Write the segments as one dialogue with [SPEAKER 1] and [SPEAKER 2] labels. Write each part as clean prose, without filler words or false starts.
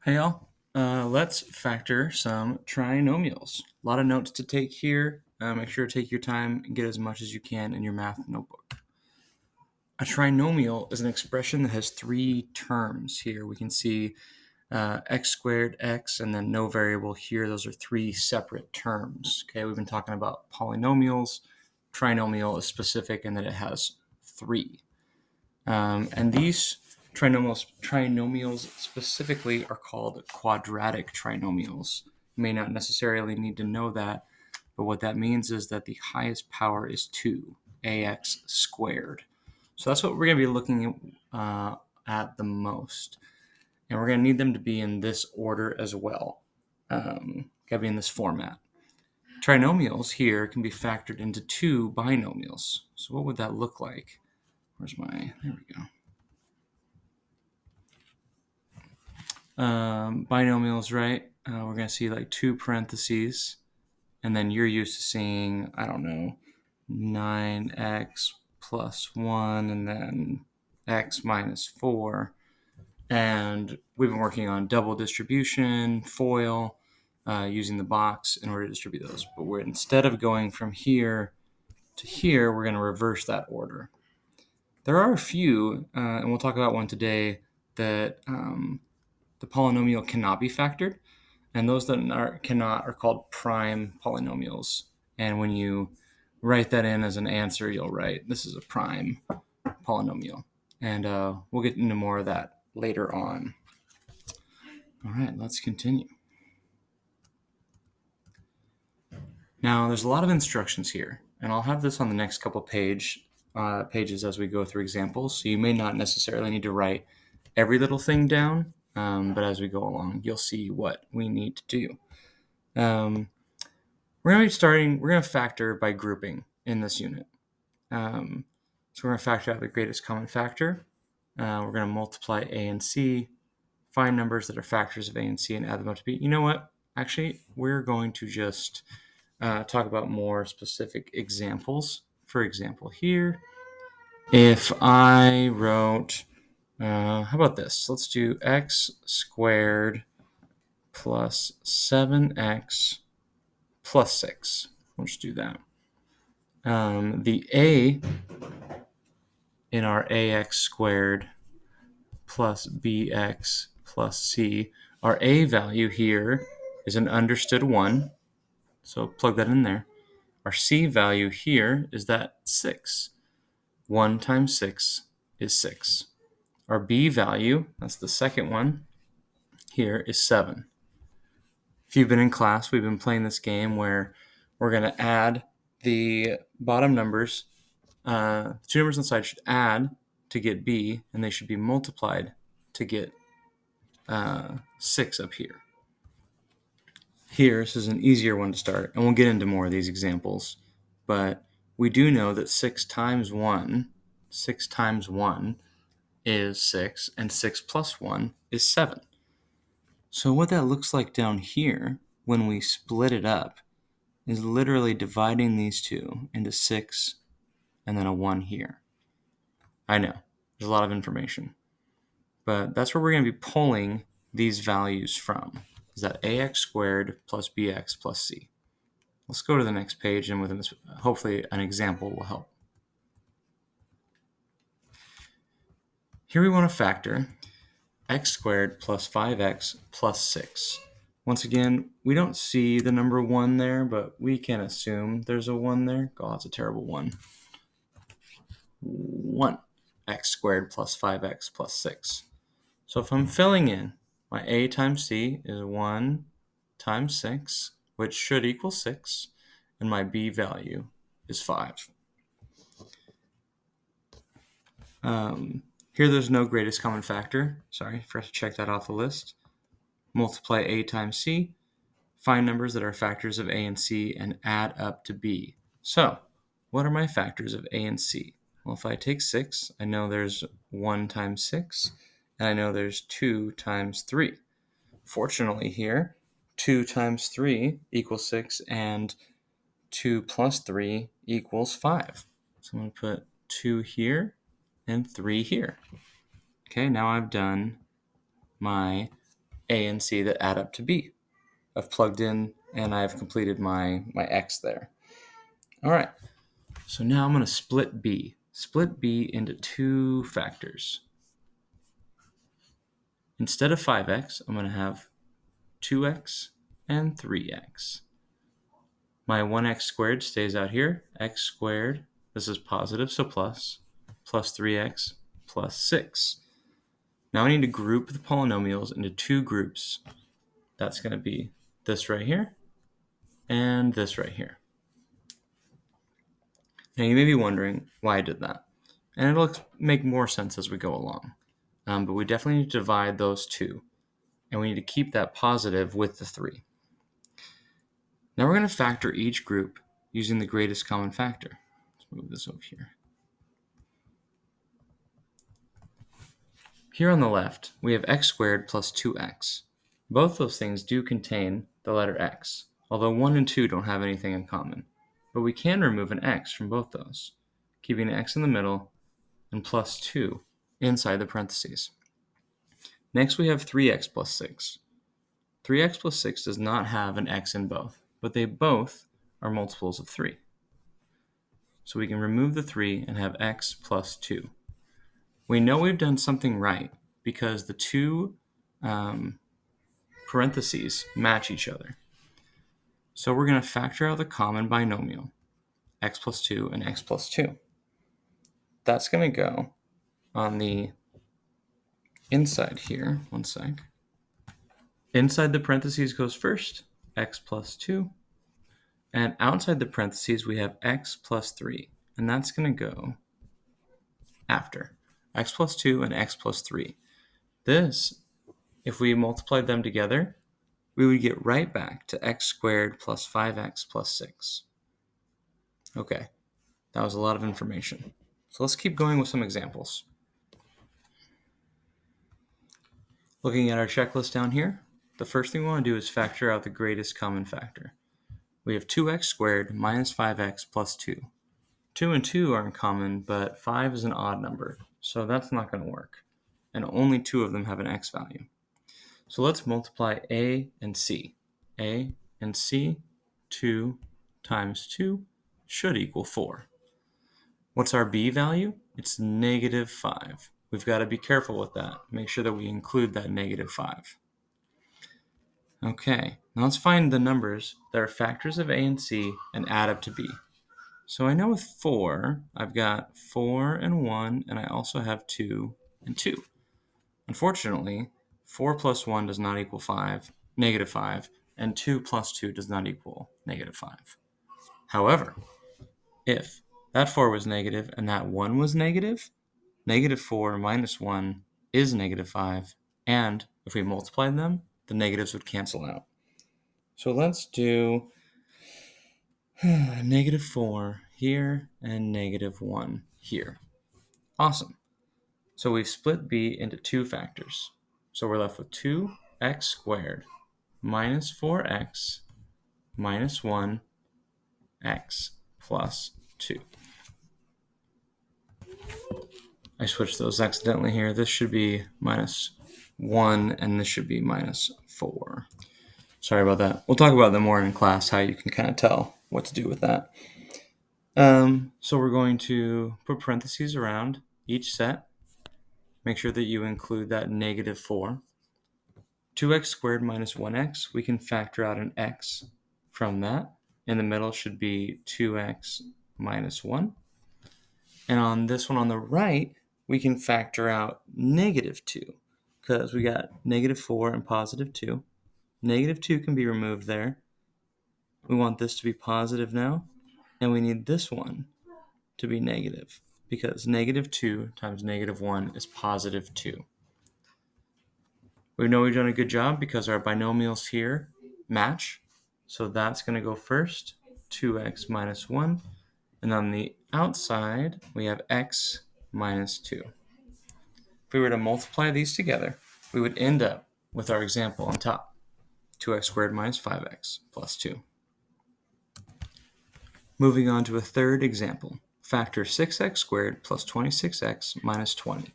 [SPEAKER 1] Hey y'all, let's factor some trinomials. A lot of notes to take here. Make sure to take your time and get as much as you can in your math notebook. A trinomial is an expression that has three terms here. We can see x squared, x, and then no variable here. Those are three separate terms. Okay, we've been talking about polynomials. Trinomial is specific in that it has three. And these trinomials specifically are called quadratic trinomials. You may not necessarily need to know that, but what that means is that the highest power is 2, ax squared. So that's what we're going to be looking at the most. And we're going to need them to be in this order as well. Got to be in this format. Trinomials here can be factored into two binomials. So what would that look like? There we go. Binomials, right? We're going to see like two parentheses, and then you're used to seeing, 9x plus 1, and then x minus 4. And we've been working on double distribution, FOIL, using the box in order to distribute those. But instead of going from here to here, we're going to reverse that order. There are a few, and we'll talk about one today, that the polynomial cannot be factored, and those that cannot are called prime polynomials. And when you write that in as an answer, you'll write, this is a prime polynomial. And we'll get into more of that later on. All right, let's continue. Now, there's a lot of instructions here, and I'll have this on the next couple pages as we go through examples, so you may not necessarily need to write every little thing down, but as we go along, you'll see what we need to do. We're going to factor by grouping in this unit. So we're going to factor out the greatest common factor. We're going to multiply a and c, find numbers that are factors of a and c, and add them up to b. You know what? Actually, we're going to just talk about more specific examples. For example, here, if I wrote, how about this? Let's do x squared plus 7x plus 6. We'll just do that. The a in our ax squared plus bx plus c, our a value here is an understood 1, so plug that in there. Our c value here is that 6. 1 times 6 is 6. Our b value, that's the second one, here is 7. If you've been in class, we've been playing this game where we're going to add the bottom numbers. The two numbers on the side should add to get b, and they should be multiplied to get 6 up here. Here, this is an easier one to start, and we'll get into more of these examples, but we do know that 6 times 1 is 6, and 6 plus 1 is 7. So what that looks like down here when we split it up is literally dividing these two into 6 and then a 1 here. I know, there's a lot of information, but that's where we're going to be pulling these values from. Is that ax squared plus bx plus c. Let's go to the next page, and within this, hopefully an example will help. Here we want to factor x squared plus 5x plus 6. Once again, we don't see the number 1 there, but we can assume there's a 1 there. God, it's a terrible 1. 1x squared plus 5x plus 6. So if I'm filling in, my a times c is 1 times 6, which should equal 6, and my b value is 5. Here there's no greatest common factor. Sorry, forgot to check that off the list. Multiply a times c, find numbers that are factors of a and c, and add up to b. So, what are my factors of a and c? Well, if I take 6, I know there's 1 times 6, and I know there's 2 times 3. Fortunately here, 2 times 3 equals 6, and 2 plus 3 equals 5. So I'm going to put 2 here and 3 here. Okay, now I've done my A and C that add up to B. I've plugged in and I've completed my X there. All right, so now I'm going to split B. Split B into two factors. Instead of 5x, I'm going to have 2x and 3x. My 1x squared stays out here. X squared, this is positive, so plus 3x plus 6. Now I need to group the polynomials into two groups. That's going to be this right here and this right here. Now you may be wondering why I did that. And it'll make more sense as we go along. But we definitely need to divide those two. And we need to keep that positive with the 3. Now we're going to factor each group using the greatest common factor. Let's move this over here. Here on the left, we have x squared plus 2x. Both those things do contain the letter x, although 1 and 2 don't have anything in common. But we can remove an x from both those, keeping an x in the middle and plus 2 inside the parentheses. Next, we have 3x plus 6. 3x plus 6 does not have an x in both, but they both are multiples of 3. So we can remove the 3 and have x plus 2. We know we've done something right because the two parentheses match each other. So we're going to factor out the common binomial, x plus 2 and x plus 2. That's going to go on the inside here. One sec. Inside the parentheses goes first, x plus 2. And outside the parentheses, we have x plus 3. And that's going to go after x plus 2 and x plus 3. This, if we multiplied them together, we would get right back to x squared plus 5x plus 6. Okay, that was a lot of information. So let's keep going with some examples. Looking at our checklist down here, the first thing we want to do is factor out the greatest common factor. We have 2x squared minus 5x plus 2. 2 and 2 are in common, but 5 is an odd number, so that's not going to work. And only 2 of them have an x value. So let's multiply a and c. A and c, 2 times 2 should equal 4. What's our b value? It's negative 5. We've got to be careful with that. Make sure that we include that negative 5. Okay, now let's find the numbers that are factors of a and c and add up to b. So I know with 4, I've got 4 and 1, and I also have 2 and 2. Unfortunately, 4 plus 1 does not equal negative 5, and 2 plus 2 does not equal negative 5. However, if that 4 was negative and that 1 was negative, negative 4 minus 1 is negative 5, and if we multiplied them, the negatives would cancel out. So let's do negative 4 here and negative 1 here. Awesome. So we've split b into two factors. So we're left with 2x squared minus 4x minus 1x plus 2. I switched those accidentally here. This should be minus 1 and this should be minus 4. Sorry about that. We'll talk about that more in class, how you can kind of tell what to do with that. So we're going to put parentheses around each set. Make sure that you include that negative 4. 2x squared minus 1x, we can factor out an x from that. In the middle should be 2x minus 1. And on this one on the right, we can factor out negative 2 because we got negative 4 and positive 2. Negative 2 can be removed there. We want this to be positive now, and we need this one to be negative because negative 2 times negative 1 is positive 2. We know we've done a good job because our binomials here match. So that's going to go first, 2x minus 1. And on the outside, we have x minus 2. If we were to multiply these together, we would end up with our example on top, 2x squared minus 5x plus 2. Moving on to a third example, factor 6x squared plus 26x minus 20.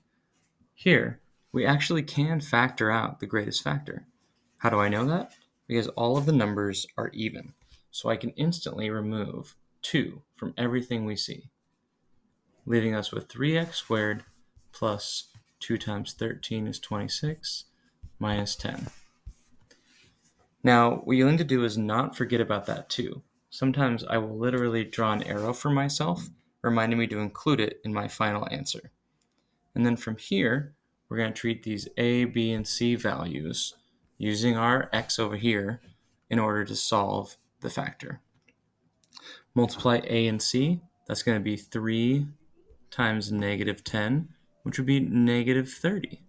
[SPEAKER 1] Here, we actually can factor out the greatest factor. How do I know that? Because all of the numbers are even. So I can instantly remove 2 from everything we see, leaving us with 3x squared plus 2 times 13 is 26 minus 10. Now, what you'll need to do is not forget about that 2. Sometimes I will literally draw an arrow for myself, reminding me to include it in my final answer. And then from here, we're going to treat these a, b, and c values using our x over here in order to solve the factor. Multiply a and c, that's going to be 3 times negative 10, which would be negative 30.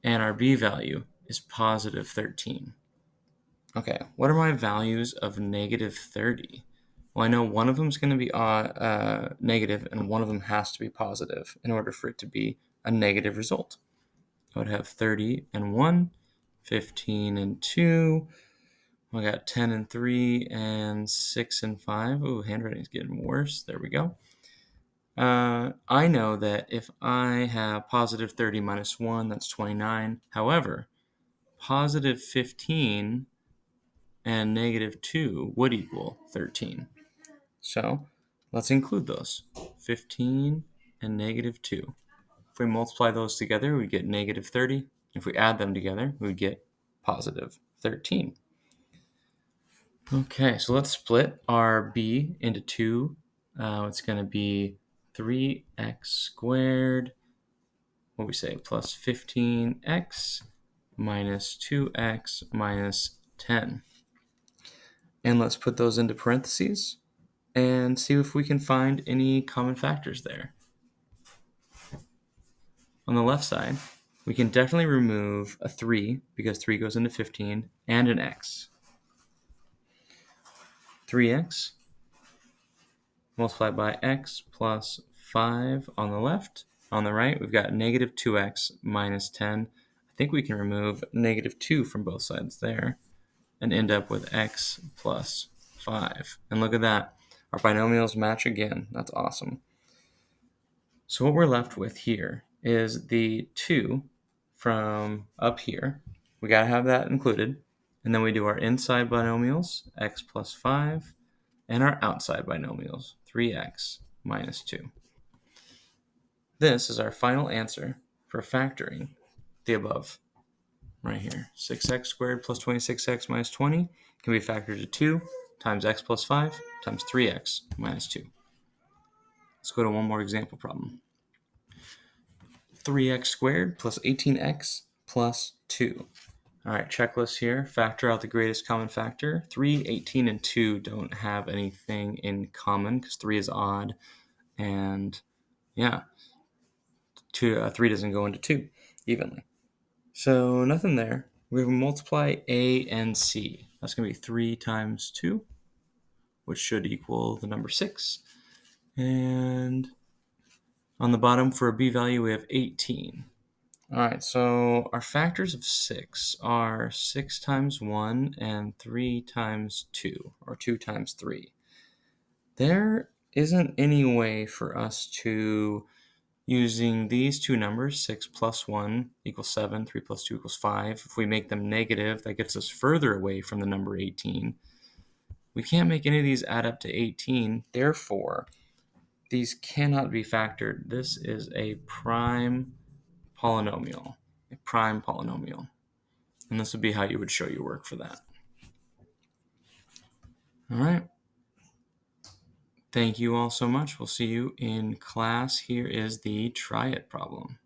[SPEAKER 1] And our b value is positive 13. Okay, what are my values of negative 30? Well, I know one of them is going to be negative and one of them has to be positive in order for it to be a negative result. I would have 30 and 1, 15 and 2. I got 10 and 3 and 6 and 5. Ooh, handwriting's getting worse. There we go. I know that if I have positive 30 minus 1, that's 29. However, positive 15 and negative 2 would equal 13. So let's include those, 15 and negative 2. If we multiply those together, we get negative 30. If we add them together, we get positive 13. Okay, so let's split our b into 2. It's going to be 3x squared, what we say, plus 15x minus 2x minus 10. And let's put those into parentheses and see if we can find any common factors there. On the left side, we can definitely remove a 3 because 3 goes into 15 and an x. 3x multiplied by x plus 5 on the left. On the right, we've got negative 2x minus 10. I think we can remove negative 2 from both sides there and end up with x plus 5. And look at that. Our binomials match again. That's awesome. So what we're left with here is the 2 from up here. We got to have that included. And then we do our inside binomials, x plus 5, and our outside binomials, 3x minus 2. This is our final answer for factoring the above right here. 6x squared plus 26x minus 20 can be factored to 2 times x plus 5 times 3x minus 2. Let's go to one more example problem. 3x squared plus 18x plus 2. All right, checklist here. Factor out the greatest common factor. 3, 18, and 2 don't have anything in common because 3 is odd. And yeah, 3 doesn't go into 2 evenly. So nothing there. We multiply a and c. That's going to be 3 times 2, which should equal the number 6. And on the bottom for a b value, we have 18. All right, so our factors of 6 are 6 times 1 and 3 times 2, or 2 times 3. There isn't any way for us to, using these two numbers, 6 plus 1 equals 7, 3 plus 2 equals 5. If we make them negative, that gets us further away from the number 18. We can't make any of these add up to 18. Therefore, these cannot be factored. This is a prime polynomial. A prime polynomial. And this would be how you would show your work for that. All right. Thank you all so much. We'll see you in class. Here is the try it problem.